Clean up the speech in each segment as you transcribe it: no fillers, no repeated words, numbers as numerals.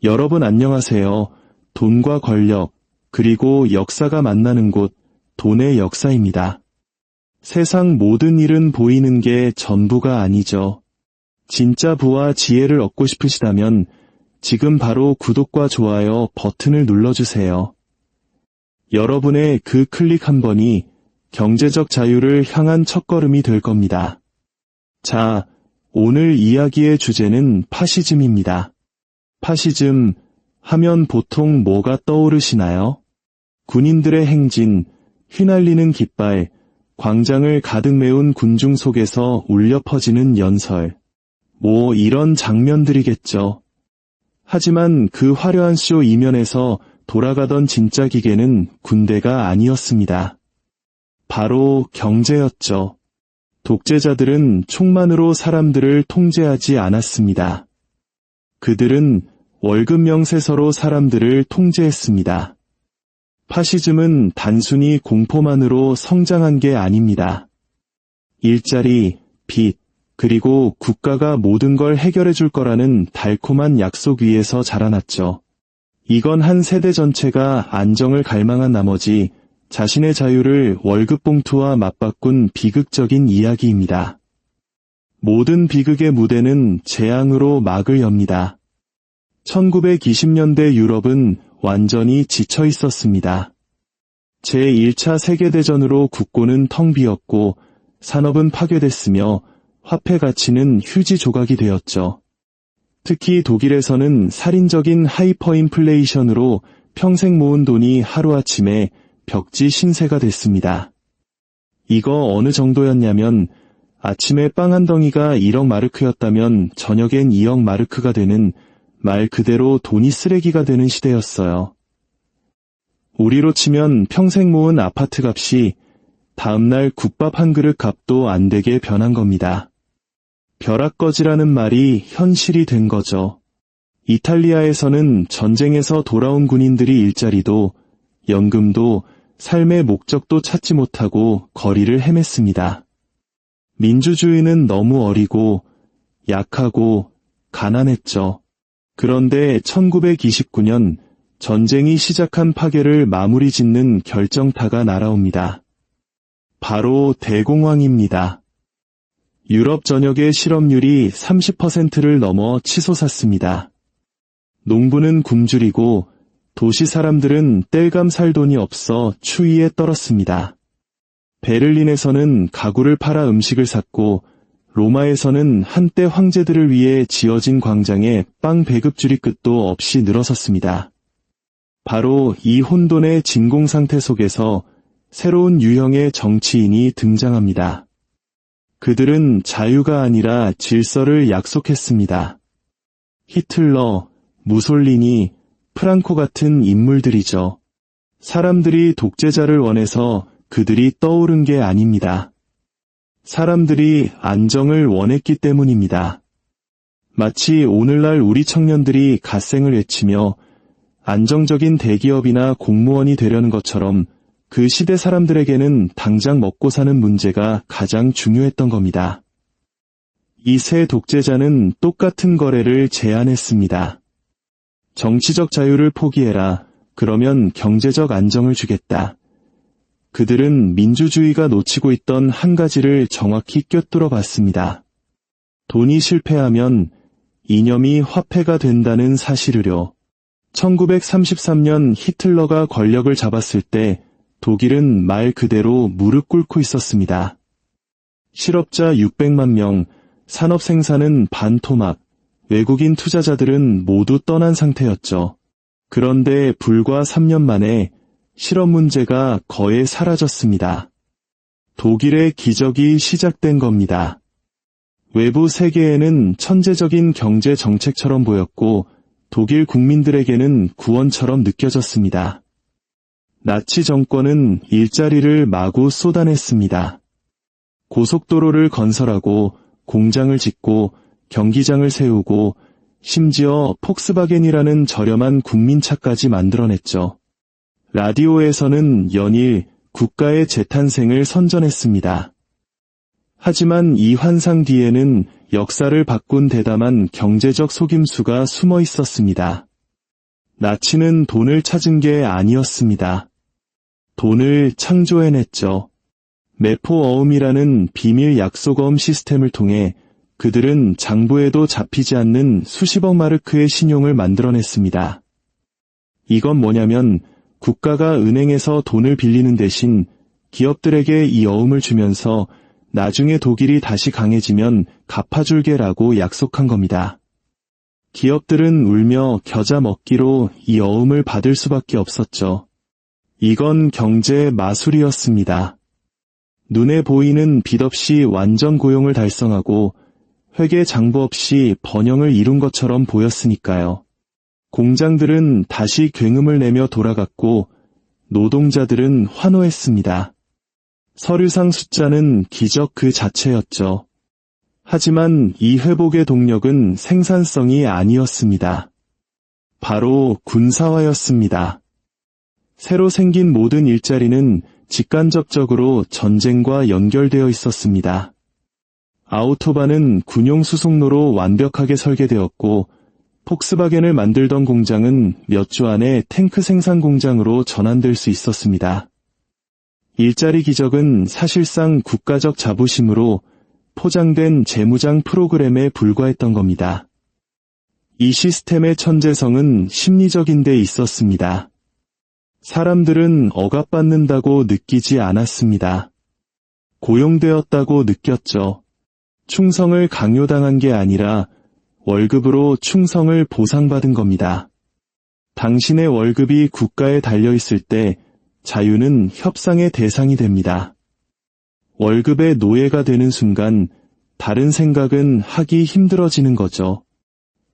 여러분 안녕하세요. 돈과 권력, 그리고 역사가 만나는 곳, 돈의 역사입니다. 세상 모든 일은 보이는 게 전부가 아니죠. 진짜 부와 지혜를 얻고 싶으시다면 지금 바로 구독과 좋아요 버튼을 눌러주세요. 여러분의 그 클릭 한 번이 경제적 자유를 향한 첫걸음이 될 겁니다. 자, 오늘 이야기의 주제는 파시즘입니다. 파시즘 하면 보통 뭐가 떠오르시나요? 군인들의 행진, 휘날리는 깃발, 광장을 가득 메운 군중 속에서 울려 퍼지는 연설. 뭐 이런 장면들이겠죠. 하지만 그 화려한 쇼 이면에서 돌아가던 진짜 기계는 군대가 아니었습니다. 바로 경제였죠. 독재자들은 총만으로 사람들을 통제하지 않았습니다. 그들은 월급 명세서로 사람들을 통제했습니다. 파시즘은 단순히 공포만으로 성장한 게 아닙니다. 일자리, 빚, 그리고 국가가 모든 걸 해결해 줄 거라는 달콤한 약속 위에서 자라났죠. 이건 한 세대 전체가 안정을 갈망한 나머지 자신의 자유를 월급 봉투와 맞바꾼 비극적인 이야기입니다. 모든 비극의 무대는 재앙으로 막을 엽니다. 1920년대 유럽은 완전히 지쳐 있었습니다. 제1차 세계대전으로 국고는 텅 비었고 산업은 파괴됐으며 화폐 가치는 휴지 조각이 되었죠. 특히 독일에서는 살인적인 하이퍼인플레이션으로 평생 모은 돈이 하루아침에 벽지 신세가 됐습니다. 이거 어느 정도였냐면 아침에 빵 한 덩이가 1억 마르크였다면 저녁엔 2억 마르크가 되는 말 그대로 돈이 쓰레기가 되는 시대였어요. 우리로 치면 평생 모은 아파트 값이 다음날 국밥 한 그릇 값도 안 되게 변한 겁니다. 벼락거지라는 말이 현실이 된 거죠. 이탈리아에서는 전쟁에서 돌아온 군인들이 일자리도 연금도 삶의 목적도 찾지 못하고 거리를 헤맸습니다. 민주주의는 너무 어리고 약하고 가난했죠. 그런데 1929년 전쟁이 시작한 파괴를 마무리 짓는 결정타가 날아옵니다. 바로 대공황입니다. 유럽 전역의 실업률이 30%를 넘어 치솟았습니다. 농부는 굶주리고 도시 사람들은 땔감 살 돈이 없어 추위에 떨었습니다. 베를린에서는 가구를 팔아 음식을 샀고 로마에서는 한때 황제들을 위해 지어진 광장에 빵 배급줄이 끝도 없이 늘어섰습니다. 바로 이 혼돈의 진공 상태 속에서 새로운 유형의 정치인이 등장합니다. 그들은 자유가 아니라 질서를 약속했습니다. 히틀러, 무솔리니, 프랑코 같은 인물들이죠. 사람들이 독재자를 원해서 그들이 떠오른 게 아닙니다. 사람들이 안정을 원했기 때문입니다. 마치 오늘날 우리 청년들이 갓생을 외치며 안정적인 대기업이나 공무원이 되려는 것처럼 그 시대 사람들에게는 당장 먹고 사는 문제가 가장 중요했던 겁니다. 이 세 독재자는 똑같은 거래를 제안했습니다. 정치적 자유를 포기해라. 그러면 경제적 안정을 주겠다. 그들은 민주주의가 놓치고 있던 한 가지를 정확히 꿰뚫어 봤습니다. 돈이 실패하면 이념이 화폐가 된다는 사실을요. 1933년 히틀러가 권력을 잡았을 때 독일은 말 그대로 무릎 꿇고 있었습니다. 실업자 600만 명, 산업 생산은 반토막, 외국인 투자자들은 모두 떠난 상태였죠. 그런데 불과 3년 만에 실업 문제가 거의 사라졌습니다. 독일의 기적이 시작된 겁니다. 외부 세계에는 천재적인 경제 정책처럼 보였고 독일 국민들에게는 구원처럼 느껴졌습니다. 나치 정권은 일자리를 마구 쏟아냈습니다. 고속도로를 건설하고 공장을 짓고 경기장을 세우고 심지어 폭스바겐이라는 저렴한 국민차까지 만들어냈죠. 라디오에서는 연일 국가의 재탄생을 선전했습니다. 하지만 이 환상 뒤에는 역사를 바꾼 대담한 경제적 속임수가 숨어 있었습니다. 나치는 돈을 찾은 게 아니었습니다. 돈을 창조해냈죠. 매포어음이라는 비밀 약속어음 시스템을 통해 그들은 장부에도 잡히지 않는 수십억 마르크의 신용을 만들어냈습니다. 이건 뭐냐면 국가가 은행에서 돈을 빌리는 대신 기업들에게 이 어음을 주면서 나중에 독일이 다시 강해지면 갚아줄게라고 약속한 겁니다. 기업들은 울며 겨자 먹기로 이 어음을 받을 수밖에 없었죠. 이건 경제의 마술이었습니다. 눈에 보이는 빚 없이 완전 고용을 달성하고 회계 장부 없이 번영을 이룬 것처럼 보였으니까요. 공장들은 다시 굉음을 내며 돌아갔고 노동자들은 환호했습니다. 서류상 숫자는 기적 그 자체였죠. 하지만 이 회복의 동력은 생산성이 아니었습니다. 바로 군사화였습니다. 새로 생긴 모든 일자리는 직간접적으로 전쟁과 연결되어 있었습니다. 아우토반은 군용 수송로로 완벽하게 설계되었고 폭스바겐을 만들던 공장은 몇 주 안에 탱크 생산 공장으로 전환될 수 있었습니다. 일자리 기적은 사실상 국가적 자부심으로 포장된 재무장 프로그램에 불과했던 겁니다. 이 시스템의 천재성은 심리적인 데 있었습니다. 사람들은 억압받는다고 느끼지 않았습니다. 고용되었다고 느꼈죠. 충성을 강요당한 게 아니라 월급으로 충성을 보상받은 겁니다. 당신의 월급이 국가에 달려있을 때 자유는 협상의 대상이 됩니다. 월급의 노예가 되는 순간 다른 생각은 하기 힘들어지는 거죠.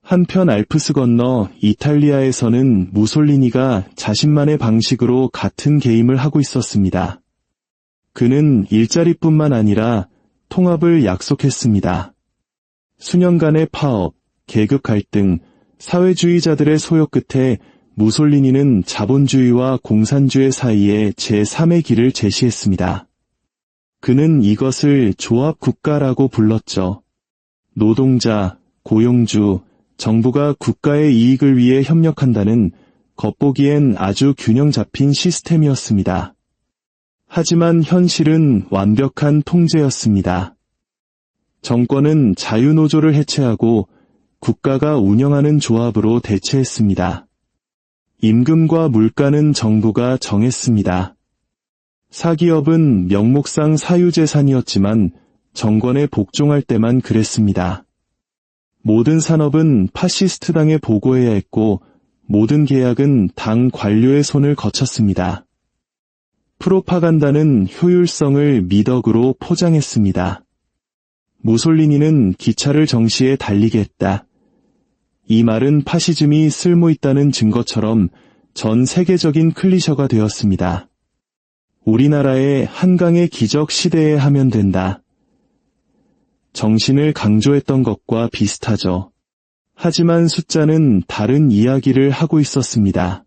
한편 알프스 건너 이탈리아에서는 무솔리니가 자신만의 방식으로 같은 게임을 하고 있었습니다. 그는 일자리뿐만 아니라 통합을 약속했습니다. 수년간의 파업, 계급 갈등, 사회주의자들의 소요 끝에 무솔리니는 자본주의와 공산주의 사이에 제3의 길을 제시했습니다. 그는 이것을 조합국가라고 불렀죠. 노동자, 고용주, 정부가 국가의 이익을 위해 협력한다는 겉보기엔 아주 균형 잡힌 시스템이었습니다. 하지만 현실은 완벽한 통제였습니다. 정권은 자유노조를 해체하고 국가가 운영하는 조합으로 대체했습니다. 임금과 물가는 정부가 정했습니다. 사기업은 명목상 사유재산이었지만 정권에 복종할 때만 그랬습니다. 모든 산업은 파시스트당에 보고해야 했고 모든 계약은 당 관료의 손을 거쳤습니다. 프로파간다는 효율성을 미덕으로 포장했습니다. 무솔리니는 기차를 정시에 달리게 했다. 이 말은 파시즘이 쓸모있다는 증거처럼 전 세계적인 클리셔가 되었습니다. 우리나라의 한강의 기적 시대에 하면 된다. 정신을 강조했던 것과 비슷하죠. 하지만 숫자는 다른 이야기를 하고 있었습니다.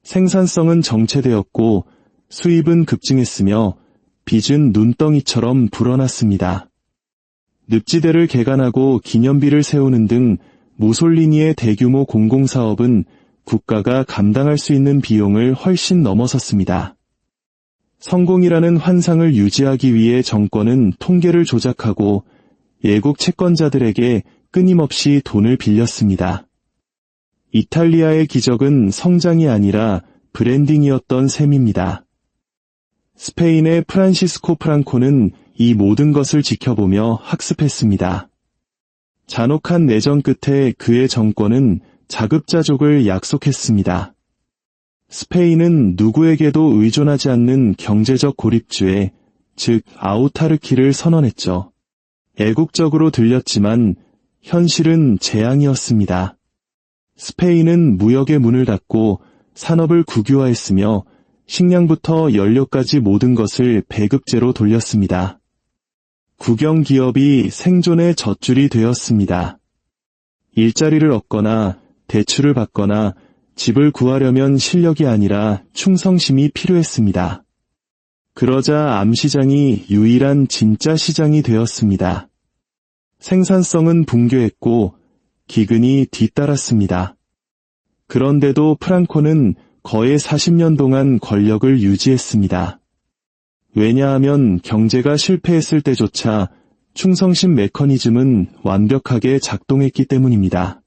생산성은 정체되었고 수입은 급증했으며 빚은 눈덩이처럼 불어났습니다. 늪지대를 개간하고 기념비를 세우는 등 무솔리니의 대규모 공공사업은 국가가 감당할 수 있는 비용을 훨씬 넘어섰습니다. 성공이라는 환상을 유지하기 위해 정권은 통계를 조작하고 예국 채권자들에게 끊임없이 돈을 빌렸습니다. 이탈리아의 기적은 성장이 아니라 브랜딩이었던 셈입니다. 스페인의 프란시스코 프랑코는 이 모든 것을 지켜보며 학습했습니다. 잔혹한 내전 끝에 그의 정권은 자급자족을 약속했습니다. 스페인은 누구에게도 의존하지 않는 경제적 고립주의, 즉 아우타르키를 선언했죠. 애국적으로 들렸지만 현실은 재앙이었습니다. 스페인은 무역의 문을 닫고 산업을 국유화했으며 식량부터 연료까지 모든 것을 배급제로 돌렸습니다. 국영기업이 생존의 젖줄이 되었습니다. 일자리를 얻거나 대출을 받거나 집을 구하려면 실력이 아니라 충성심이 필요했습니다. 그러자 암시장이 유일한 진짜 시장이 되었습니다. 생산성은 붕괴했고 기근이 뒤따랐습니다. 그런데도 프랑코는 거의 40년 동안 권력을 유지했습니다. 왜냐하면 경제가 실패했을 때조차 충성심 메커니즘은 완벽하게 작동했기 때문입니다.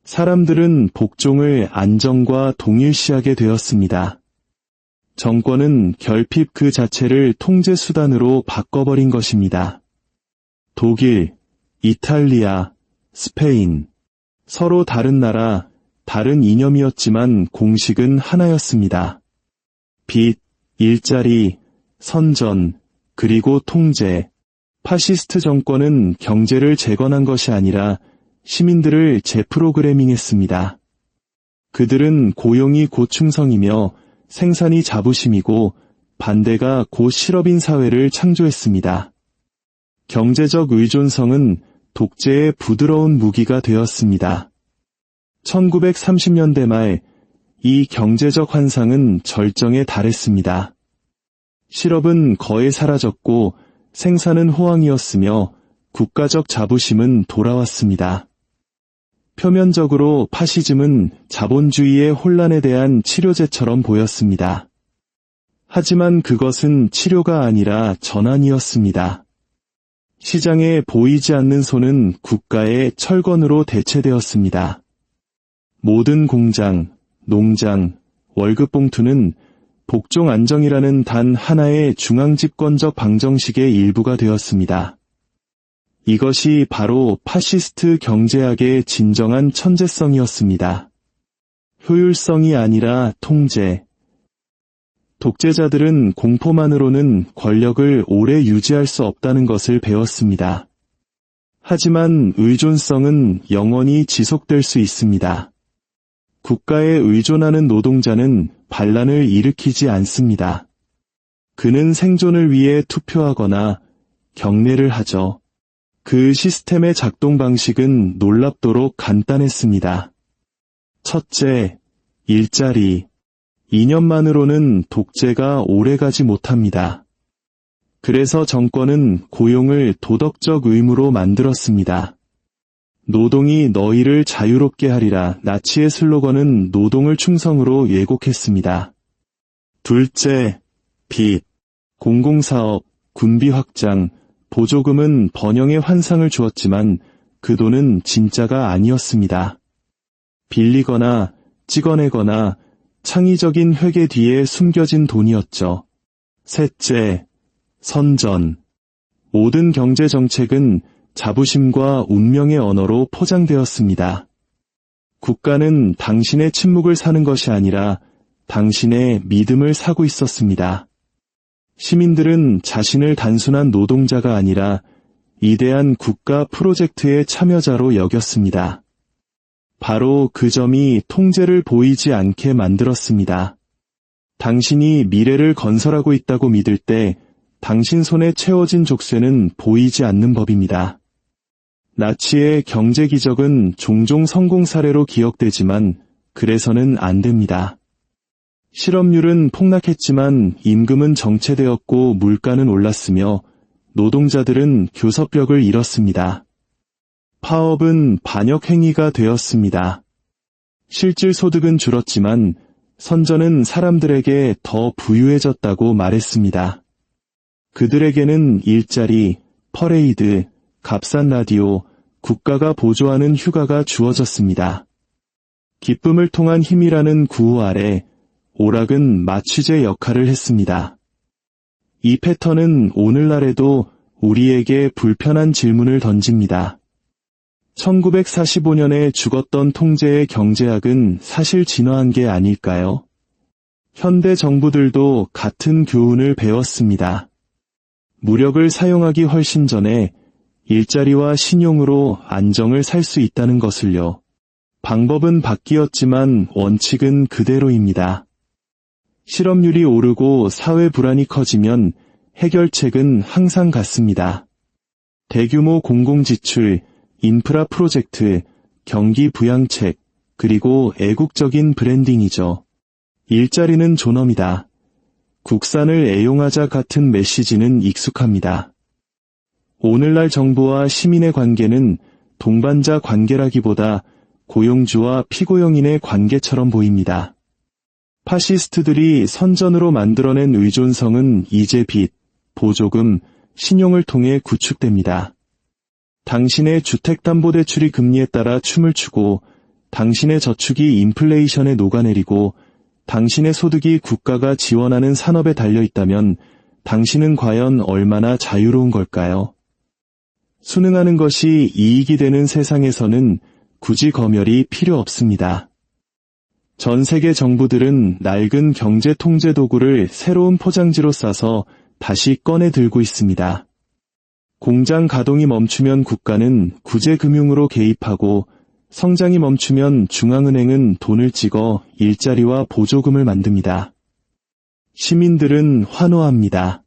사람들은 복종을 안정과 동일시하게 되었습니다. 정권은 결핍 그 자체를 통제 수단으로 바꿔버린 것입니다. 독일, 이탈리아, 스페인, 서로 다른 나라, 다른 이념이었지만 공식은 하나였습니다. 빚, 일자리, 선전, 그리고 통제. 파시스트 정권은 경제를 재건한 것이 아니라 시민들을 재프로그래밍했습니다. 그들은 고용이 곧 충성이며 생산이 자부심이고 반대가 곧 실업인 사회를 창조했습니다. 경제적 의존성은 독재의 부드러운 무기가 되었습니다. 1930년대 말 이 경제적 환상은 절정에 달했습니다. 실업은 거의 사라졌고 생산은 호황이었으며 국가적 자부심은 돌아왔습니다. 표면적으로 파시즘은 자본주의의 혼란에 대한 치료제처럼 보였습니다. 하지만 그것은 치료가 아니라 전환이었습니다. 시장에 보이지 않는 손은 국가의 철건으로 대체되었습니다. 모든 공장, 농장, 월급봉투는 복종 안정이라는 단 하나의 중앙집권적 방정식의 일부가 되었습니다. 이것이 바로 파시스트 경제학의 진정한 천재성이었습니다. 효율성이 아니라 통제. 독재자들은 공포만으로는 권력을 오래 유지할 수 없다는 것을 배웠습니다. 하지만 의존성은 영원히 지속될 수 있습니다. 국가에 의존하는 노동자는 반란을 일으키지 않습니다. 그는 생존을 위해 투표하거나 경례를 하죠. 그 시스템의 작동 방식은 놀랍도록 간단했습니다. 첫째, 일자리. 이념만으로는 독재가 오래가지 못합니다. 그래서 정권은 고용을 도덕적 의무로 만들었습니다. 노동이 너희를 자유롭게 하리라. 나치의 슬로건은 노동을 충성으로 예곡했습니다. 둘째, 빚. 공공사업, 군비 확장, 보조금은 번영의 환상을 주었지만 그 돈은 진짜가 아니었습니다. 빌리거나 찍어내거나 창의적인 회계 뒤에 숨겨진 돈이었죠. 셋째, 선전. 모든 경제 정책은 자부심과 운명의 언어로 포장되었습니다. 국가는 당신의 침묵을 사는 것이 아니라 당신의 믿음을 사고 있었습니다. 시민들은 자신을 단순한 노동자가 아니라 위대한 국가 프로젝트의 참여자로 여겼습니다. 바로 그 점이 통제를 보이지 않게 만들었습니다. 당신이 미래를 건설하고 있다고 믿을 때 당신 손에 채워진 족쇄는 보이지 않는 법입니다. 나치의 경제 기적은 종종 성공 사례로 기억되지만 그래서는 안 됩니다. 실업률은 폭락했지만 임금은 정체되었고 물가는 올랐으며 노동자들은 교섭력을 잃었습니다. 파업은 반역 행위가 되었습니다. 실질 소득은 줄었지만 선전은 사람들에게 더 부유해졌다고 말했습니다. 그들에게는 일자리, 퍼레이드, 값싼 라디오, 국가가 보조하는 휴가가 주어졌습니다. 기쁨을 통한 힘이라는 구호 아래 오락은 마취제 역할을 했습니다. 이 패턴은 오늘날에도 우리에게 불편한 질문을 던집니다. 1945년에 죽었던 통제의 경제학은 사실 진화한 게 아닐까요? 현대 정부들도 같은 교훈을 배웠습니다. 무력을 사용하기 훨씬 전에 일자리와 신용으로 안정을 살 수 있다는 것을요. 방법은 바뀌었지만 원칙은 그대로입니다. 실업률이 오르고 사회 불안이 커지면 해결책은 항상 같습니다. 대규모 공공지출, 인프라 프로젝트, 경기 부양책, 그리고 애국적인 브랜딩이죠. 일자리는 존엄이다. 국산을 애용하자 같은 메시지는 익숙합니다. 오늘날 정부와 시민의 관계는 동반자 관계라기보다 고용주와 피고용인의 관계처럼 보입니다. 파시스트들이 선전으로 만들어낸 의존성은 이제 빚, 보조금, 신용을 통해 구축됩니다. 당신의 주택담보대출이 금리에 따라 춤을 추고 당신의 저축이 인플레이션에 녹아내리고 당신의 소득이 국가가 지원하는 산업에 달려있다면 당신은 과연 얼마나 자유로운 걸까요? 순응하는 것이 이익이 되는 세상에서는 굳이 검열이 필요 없습니다. 전 세계 정부들은 낡은 경제 통제 도구를 새로운 포장지로 싸서 다시 꺼내 들고 있습니다. 공장 가동이 멈추면 국가는 구제금융으로 개입하고 성장이 멈추면 중앙은행은 돈을 찍어 일자리와 보조금을 만듭니다. 시민들은 환호합니다.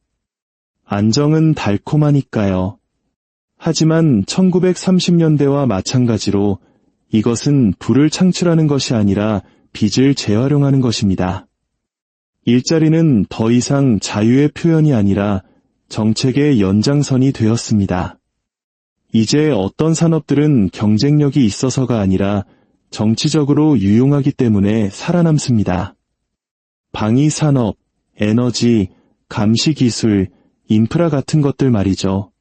안정은 달콤하니까요. 하지만 1930년대와 마찬가지로 이것은 부를 창출하는 것이 아니라 빚을 재활용하는 것입니다. 일자리는 더 이상 자유의 표현이 아니라 정책의 연장선이 되었습니다. 이제 어떤 산업들은 경쟁력이 있어서가 아니라 정치적으로 유용하기 때문에 살아남습니다. 방위산업, 에너지, 감시기술, 인프라 같은 것들 말이죠.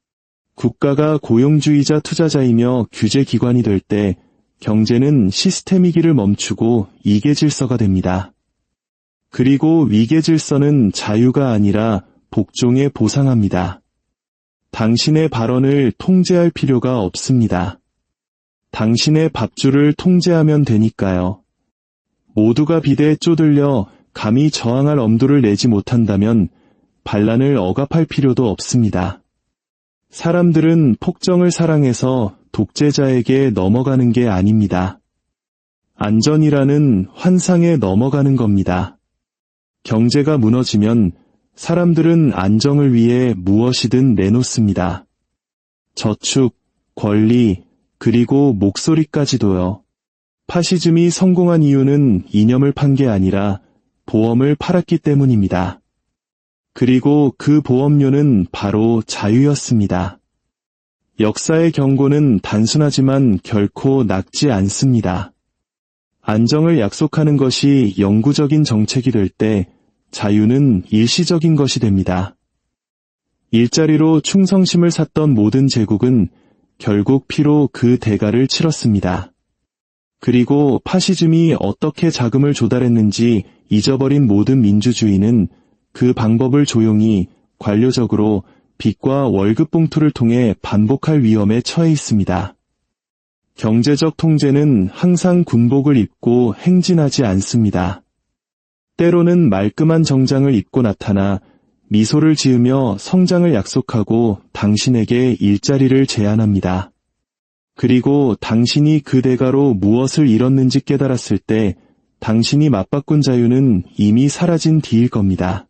국가가 고용주의자 투자자이며 규제기관이 될 때 경제는 시스템이기를 멈추고 이계질서가 됩니다. 그리고 위계질서는 자유가 아니라 복종에 보상합니다. 당신의 발언을 통제할 필요가 없습니다. 당신의 밥줄을 통제하면 되니까요. 모두가 비대에 쪼들려 감히 저항할 엄두를 내지 못한다면 반란을 억압할 필요도 없습니다. 사람들은 폭정을 사랑해서 독재자에게 넘어가는 게 아닙니다. 안전이라는 환상에 넘어가는 겁니다. 경제가 무너지면 사람들은 안정을 위해 무엇이든 내놓습니다. 저축, 권리, 그리고 목소리까지도요. 파시즘이 성공한 이유는 이념을 판 게 아니라 보험을 팔았기 때문입니다. 그리고 그 보험료는 바로 자유였습니다. 역사의 경고는 단순하지만 결코 낚지 않습니다. 안정을 약속하는 것이 영구적인 정책이 될 때 자유는 일시적인 것이 됩니다. 일자리로 충성심을 샀던 모든 제국은 결국 피로 그 대가를 치렀습니다. 그리고 파시즘이 어떻게 자금을 조달했는지 잊어버린 모든 민주주의는 그 방법을 조용히 관료적으로 빚과 월급 봉투를 통해 반복할 위험에 처해 있습니다. 경제적 통제는 항상 군복을 입고 행진하지 않습니다. 때로는 말끔한 정장을 입고 나타나 미소를 지으며 성장을 약속하고 당신에게 일자리를 제안합니다. 그리고 당신이 그 대가로 무엇을 잃었는지 깨달았을 때 당신이 맞바꾼 자유는 이미 사라진 뒤일 겁니다.